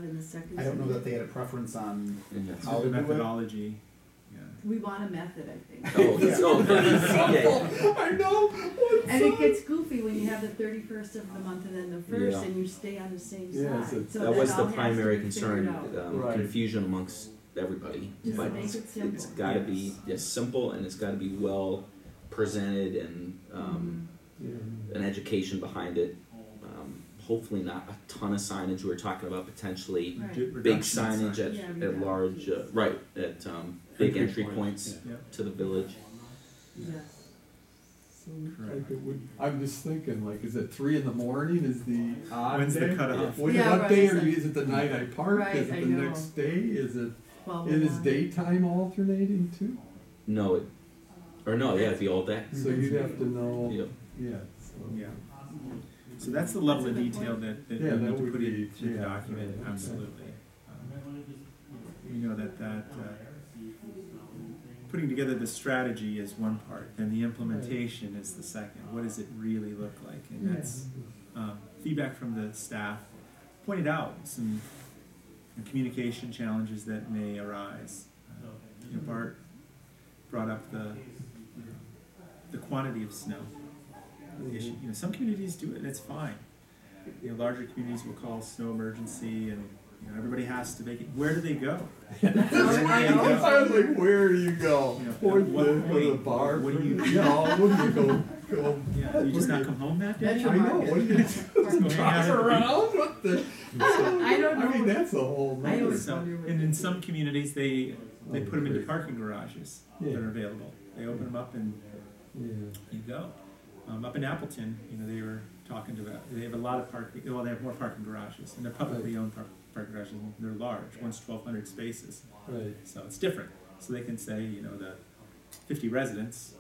in the second. I don't know that they had a preference on how The to do it. methodology. Yeah. We want a method, I think. Oh, it's I know. And it gets goofy when you have the 31st of the month and then the 1st, Yeah. and you stay on the same Yeah, side. So that was all the has to primary be concern, figured out. Right. confusion amongst everybody. Just But make it simple. it's got to be simple, and it's got to be well presented, and an education behind it. Hopefully not a ton of signage. We were talking about potentially Right. big Reduction in signage at, Yeah, at reduction. large, at big entry points Yeah. to the village. Yes. So, like, it would, I'm just thinking, like, is it 3 in.the morning is the odd When's the day? cutoff? What, Yeah, what right, day so- are you, is it the night I park? Right, Is it I the know. next day? Is it, 12 it is one. daytime alternating too? No, it'd be all day. So you'd have to know, Yep. yeah, so. Yeah. So that's the level of detail that Yeah, we that need to would put be- into the yeah. document, absolutely. We know that putting together the strategy is one part, and the implementation is the second. What does it really look like? And that's feedback from the staff pointed out some communication challenges that may arise. Bart brought up the quantity of snow. The issue. Some communities do it, and it's fine. Larger communities will call snow emergency, and everybody has to make it. Where do they go? I I know. was like, where do you go? Or Or the bar? What do you? No, what do you go? Yeah, do you just not come home that day? That's I know, what do you do? Go hang out Drive at the around? What the? I don't know. I mean, that's a whole I nother. always So, wonder what and they in do. some communities, they put them into great. parking garages Yeah. that are available. They open them up and Yeah. you go. Up in Appleton, they were talking about, they have a lot of parking, well, they have more parking garages, and they're publicly owned parking garages, and they're large, one's 1,200 spaces, Right. so it's different. So they can say, the 50 residents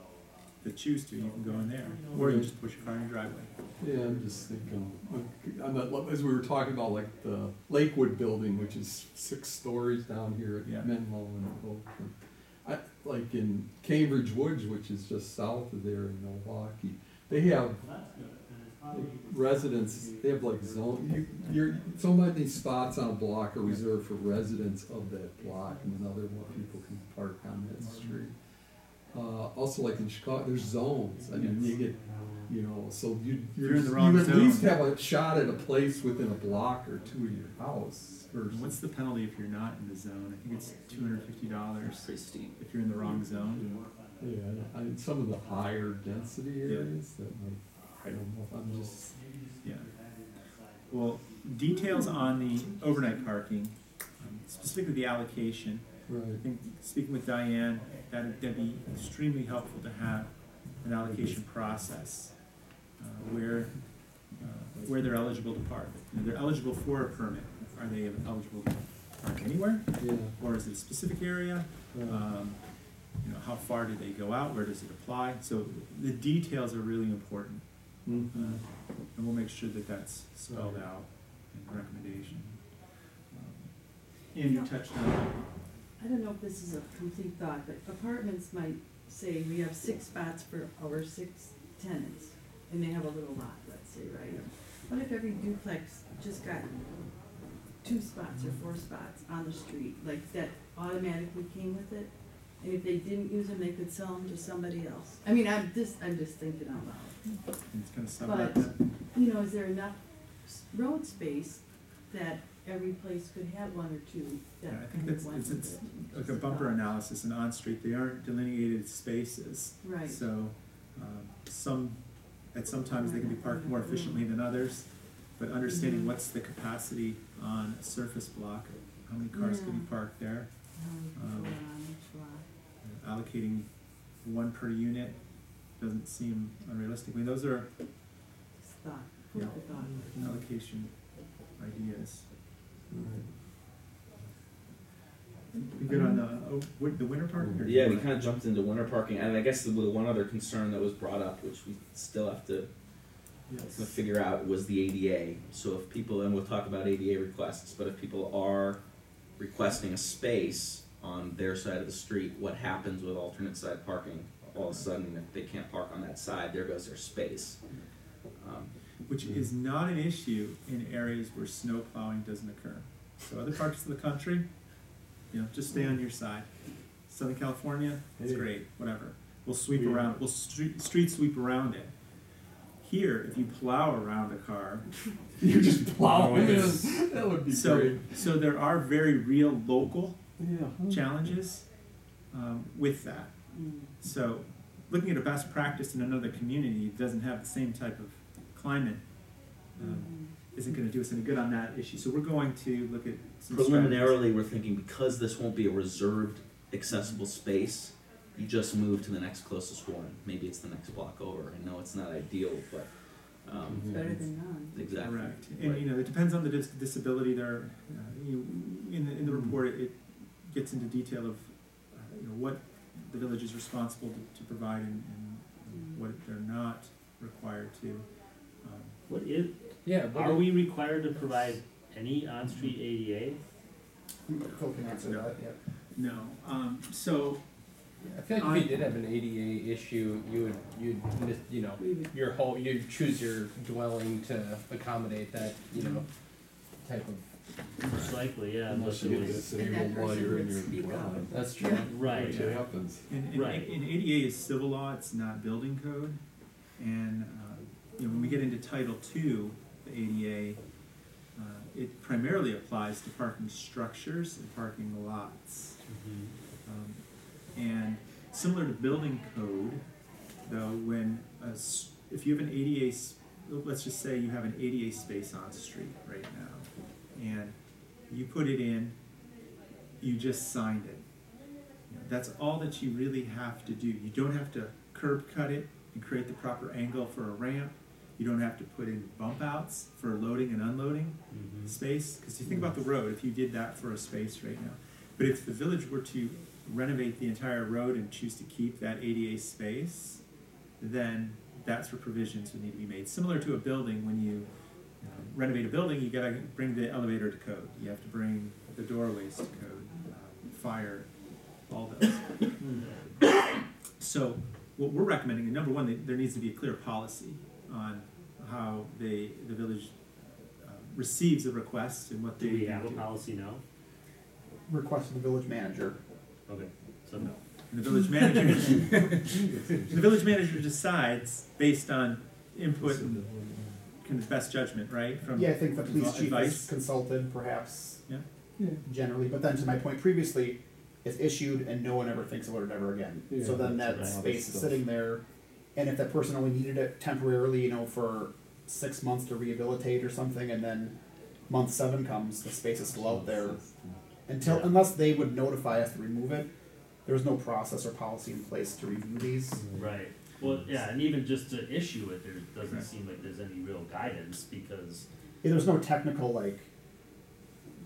that choose to, you can go in there, or you just push your car in your driveway. Yeah, I'm just thinking, as we were talking about, like the Lakewood building, which is 6 stories down here at Yeah. Menlo and Oakland. Like in Cambridge Woods, which is just south of there in Milwaukee, they have residents, they have like so many spots on a block are reserved for residents of that block, and then other more people can park on that street. Also, like in Chicago, there's zones. I mean, you get, so You're in the wrong you at least zone. have a shot at a place within a block or 2 of your house. And what's the penalty if you're not in the zone? I think it's $250 Pretty steep. if you're in the wrong zone. Yeah, some of the higher density areas that, like, I don't know if I'm just. Yeah. Well, details on the overnight parking, specifically the allocation. I Right. think speaking with Diane, that'd be extremely helpful to have an allocation process where they're eligible to park. They're eligible for a permit. Are they eligible to park anywhere, Yeah. or is it a specific area? Right. How far do they go out? Where does it apply? So the details are really important, Mhm. and we'll make sure that that's spelled out in the recommendation. And you touched on I don't know if this is a complete thought, but apartments might say we have 6 spots for our 6 tenants, and they have a little lot, let's say, right? What if every duplex just got 2 spots or 4 spots on the street, like that automatically came with it? And if they didn't use them, they could sell them to somebody else. I mean, I'm just thinking out loud. it's kind of sum But, up that. is there enough road space that every place could have 1 or 2 that Yeah, I think kind that's of went with it's it? like a bumper analysis, and on-street, they aren't delineated spaces. Right. So, sometimes they can be parked more efficiently than others, but understanding what's the capacity on a surface block, how many cars can be parked there, allocating 1 per unit doesn't seem unrealistic. I mean, those are Thought, Yeah. food for thought. allocation ideas. Right. We good on the winter parking? or- Yeah, we kind of jumped into winter parking, and I guess the one other concern that was brought up, which we still have to Yes. figure out, was the ADA. So if people, and we'll talk about ADA requests, but if people are requesting a space on their side of the street, what happens with alternate side parking? All of a sudden, if they can't park on that side, there goes their space. Which is not an issue in areas where snow plowing doesn't occur. So other parts of the country, just stay on your side. Southern California, it's great, whatever. We'll sweep around, we'll street sweep around it. Here, if you plow around a car, You're just plowing Oh, in. That would be great. so there are very real local Yeah. challenges with that. So looking at a best practice in another community that doesn't have the same type of climate isn't going to do us any good on that issue. So we're going to look at some Preliminarily, we're thinking because this won't be a reserved, accessible space, you just move to the next closest one. Maybe it's the next block over. I know it's not ideal, but It's better than none. exactly. Correct, and it depends on the disability. There, in the report, it gets into detail of what the village is responsible to provide and what they're not required to. What is, Yeah, but are we required to provide any on-street ADA? Phil can answer that, yeah. No, so I feel like if you did have an ADA issue, you'd you'd choose your dwelling to accommodate that, type of. Most likely, yeah, Unless unless you it get was, disabled while you're in your speak up. dwelling. That's true. right, Which happens. in Right. ADA is civil law; it's not building code. And when we get into Title II, the ADA, it primarily applies to parking structures and parking lots. And similar to building code, though, if you have an ADA, let's just say you have an ADA space on street right now, and you put it in, you just signed it. That's all that you really have to do. You don't have to curb cut it and create the proper angle for a ramp. You don't have to put in bump outs for loading and unloading space, because you think about the road, if you did that for a space right now. But if the village were to renovate the entire road and choose to keep that ADA space, then that's where provisions would need to be made. Similar to a building, when you renovate a building, you gotta bring the elevator to code. You have to bring the doorways to code, fire, all those. So what we're recommending, and number one, there needs to be a clear policy on how the village receives a request and what they do we have a do. policy now? Request of the village manager. Okay, so no. And the village manager decides based on input and kind of best judgment, right? From Yeah, I think the police chief advice. is consulted perhaps Yeah. generally, but then to my point previously, it's issued and no one ever thinks about it ever again. So then that Right. space is sitting there, and if that person only needed it temporarily, for 6 months to rehabilitate or something, and then month 7 comes, the space is still out there. Unless they would notify us to remove it, there's no process or policy in place to review these. Right, well, yeah, and even just to issue it, there doesn't Correct. seem like there's any real guidance, because, Yeah, there's no technical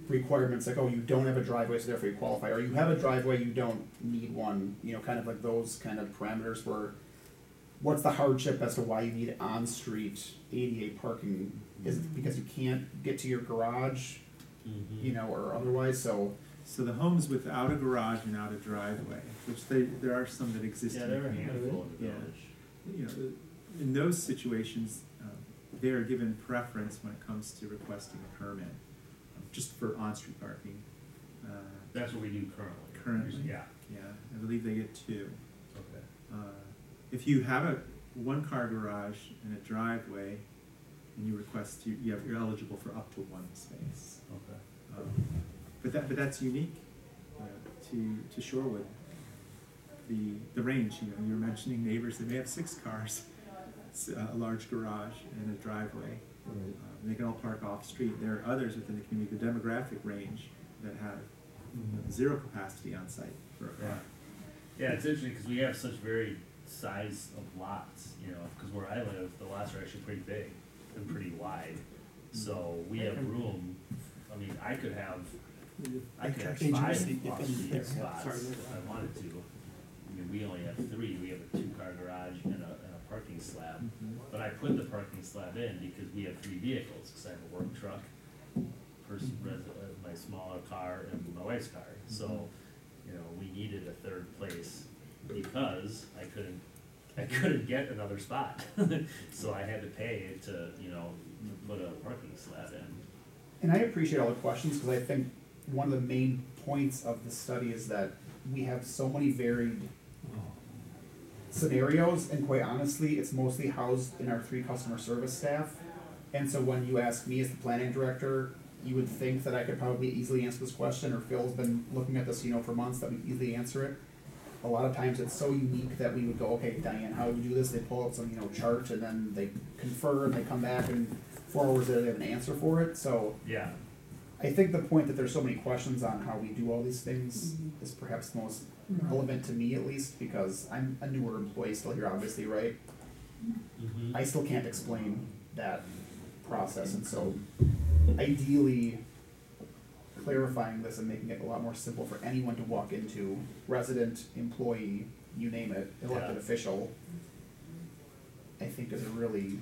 requirements like, oh, you don't have a driveway, so therefore you qualify, or you have a driveway, you don't need one, kind of like those kind of parameters where what's the hardship as to why you need on-street ADA parking? Is it because you can't get to your garage, or otherwise, so, So the homes without a garage and out a driveway, which there are some that exist. yeah, in there are a the community. handful in the Yeah. village. In those situations, they are given preference when it comes to requesting a permit, just for on-street parking. That's what we do currently. Currently. Yeah, Yeah, I believe they get 2. okay. If you have a one-car garage and a driveway, and you request, you're eligible for up to 1 space. Okay. But that's unique to Shorewood. The range, you were mentioning neighbors that may have 6 cars, a large garage and a driveway. Right. They can all park off-street. There are others within the community, the demographic range, that have 0 capacity on site for a car. Yeah, it's interesting, because we have such varied size of lots, because where I live, the lots are actually pretty big and pretty wide. So we have room, I could have 5 off-street spots if I wanted to. We only have 3, we have a 2-car garage and a parking slab. But I put the parking slab in because we have 3 vehicles, because I have a work truck, my smaller car, and my wife's car. So, we needed a 3rd place because I couldn't get another spot. So I had to pay to, put a parking slab in. And I appreciate all the questions, because I think one of the main points of the study is that we have so many varied scenarios, and quite honestly, it's mostly housed in our 3 customer service staff. And so when you ask me as the planning director, you would think that I could probably easily answer this question, or Phil's been looking at this, for months, that we could easily answer it. A lot of times it's so unique that we would go, okay, Diane, how would you do this? They pull up some, chart, and then they confer, and they come back, and 4 hours later they have an answer for it. So Yeah, I think the point that there's so many questions on how we do all these things is perhaps most relevant to me, at least, because I'm a newer employee still here, obviously, right? I still can't explain that process, and so ideally clarifying this and making it a lot more simple for anyone to walk into, resident, employee, you name it, elected Yeah. official, I think is a really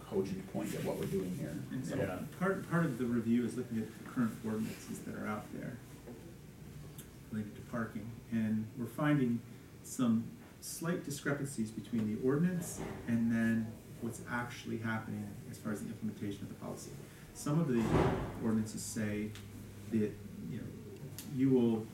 cogent point of what we're doing here. And so Yeah. part of the review is looking at the current ordinances that are out there related to parking, and we're finding some slight discrepancies between the ordinance and then what's actually happening as far as the implementation of the policy. Some of the ordinances say that, you will,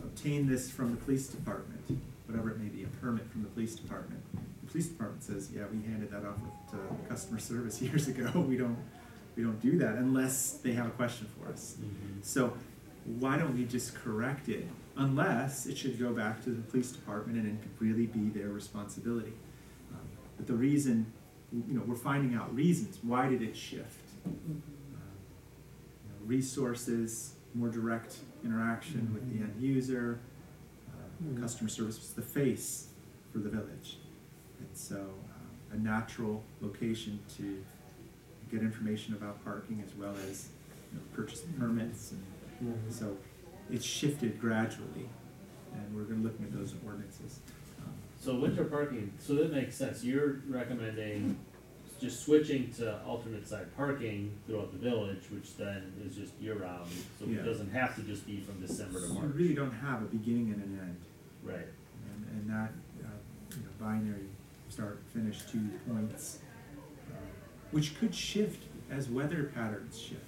obtain this from the police department, whatever it may be, a permit from the police department. The police department says, yeah, we handed that off to customer service years ago. We don't do that unless they have a question for us. So why don't we just correct it? Unless it should go back to the police department and it could really be their responsibility. But the reason, we're finding out reasons. Why did it shift? Resources, more direct interaction with the end user. Customer service was the face for the village. And so a natural location to get information about parking as well as purchase permits. And so it's shifted gradually, and we're going to look at those ordinances. so winter parking, so that makes sense, you're recommending just switching to alternate side parking throughout the village, which then is just year round, so Yeah. it doesn't have to just be from December to You March. really don't have a beginning and an end, Right, and not binary start finish 2 points, which could shift as weather patterns shift.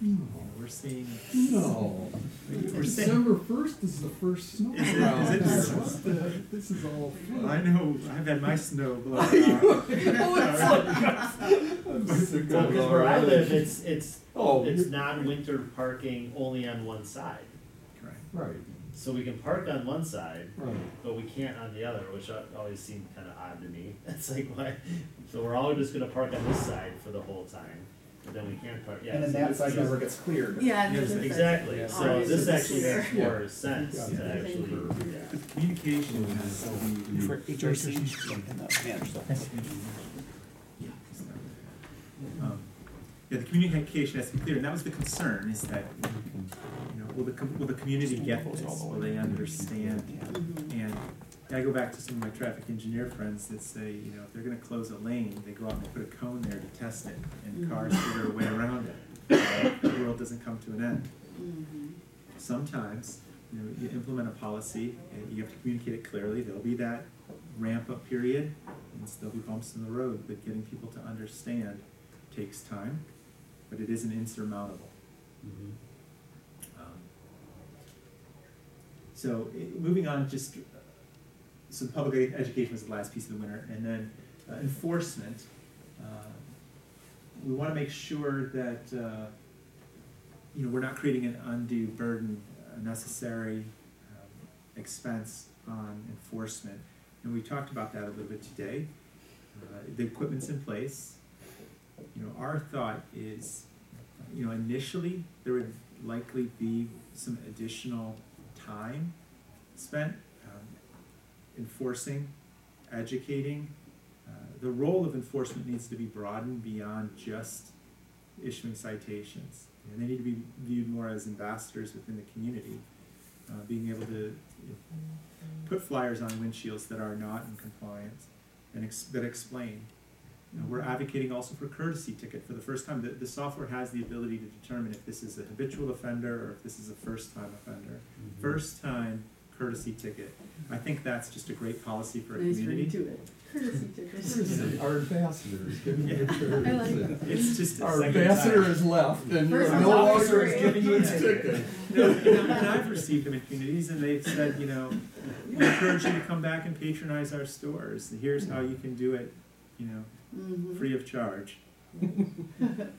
We're seeing. No. We're saying. December 1st is the first snow. Is it- round. is it- What the- This is all fun. I know. I've had my snow blown out. I'm sick well, of it because where I already. live, it's Oh, non-winter parking only on one side. Correct. Right, So we can park on one side, right. but we can't on the other, which always seemed kind of odd to me. It's like, why? So we're all just gonna park on this side for the whole time, but then we can't park, yeah. And then so that this side is- never gets cleared. Yeah. and Yes, there's a- Exactly, Yeah. so Alright, this so actually this makes is- more sense Yeah. to Yeah. actually, But the communication has to be. For HRC and the manager's office. The communication has to be clear, and that was the concern, is that, will the community get this? Will they understand? And I go back to some of my traffic engineer friends that say, if they're gonna close a lane, they go out and they put a cone there to test it, and cars figure a way around it. The world doesn't come to an end. Sometimes, you implement a policy, and you have to communicate it clearly, there'll be that ramp-up period, and there'll be bumps in the road, but getting people to understand takes time, but it isn't insurmountable. So, moving on, just some public education was the last piece of the winter, and then enforcement. We want to make sure that we're not creating an undue burden, unnecessary expense on enforcement, and we talked about that a little bit today. The equipment's in place. Our thought is, initially there would likely be some additional time spent enforcing, educating. The role of enforcement needs to be broadened beyond just issuing citations. And they need to be viewed more as ambassadors within the community, being able to put flyers on windshields that are not in compliance and that explain. We're advocating also for courtesy ticket. For the first time, the software has the ability to determine if this is a habitual offender or if this is a first-time offender. First-time courtesy ticket. I think that's just a great policy for a Nice community. ring to it. Courtesy tickets. Our ambassador is giving you a I like courtesy. that. It's just a Our second ambassador time. has left, and First you're it's no always longer great. giving you a ticket. And I've received them in communities, and they've said, we encourage you to come back and patronize our stores. Here's how you can do it, Mhm. free of charge. And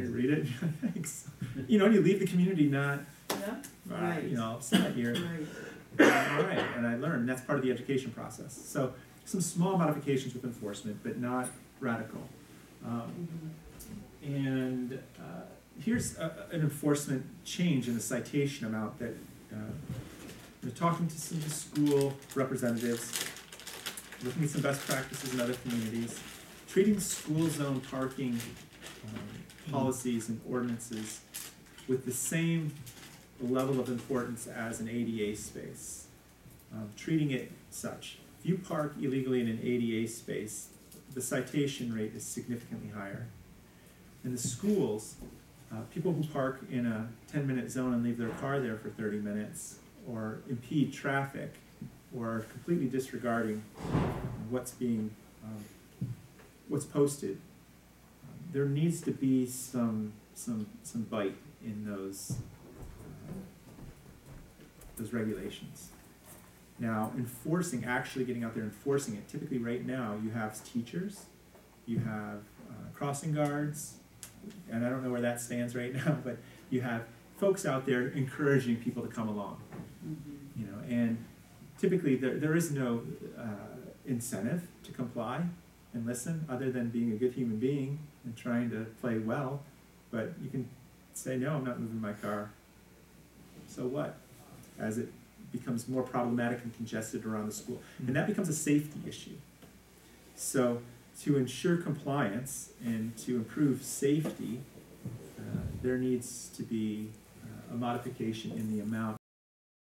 you read it, thanks. And you leave the community not, Yeah, right. upset. You're Right. all right, and I learned that's part of the education process. So some small modifications with enforcement, but not radical. Mhm. And here's an enforcement change in the citation amount that we're talking to some of the school representatives, looking at some best practices in other communities, treating school zone parking policies and ordinances with the same level of importance as an ADA space. Treating it such. If you park illegally in an ADA space, the citation rate is significantly higher. In the schools, people who park in a 10-minute zone and leave their car there for 30 minutes, or impede traffic, or are completely disregarding what's being, what's posted, there needs to be some bite in those regulations. Now, actually getting out there enforcing it, typically right now you have teachers, you have crossing guards, and I don't know where that stands right now, but you have folks out there encouraging people to come along. Mhm. And typically there is no incentive to comply and listen, other than being a good human being and trying to play well. But you can say, no, I'm not moving my car. So what? As it becomes more problematic and congested around the school. And that becomes a safety issue. So to ensure compliance and to improve safety, there needs to be a modification in the amount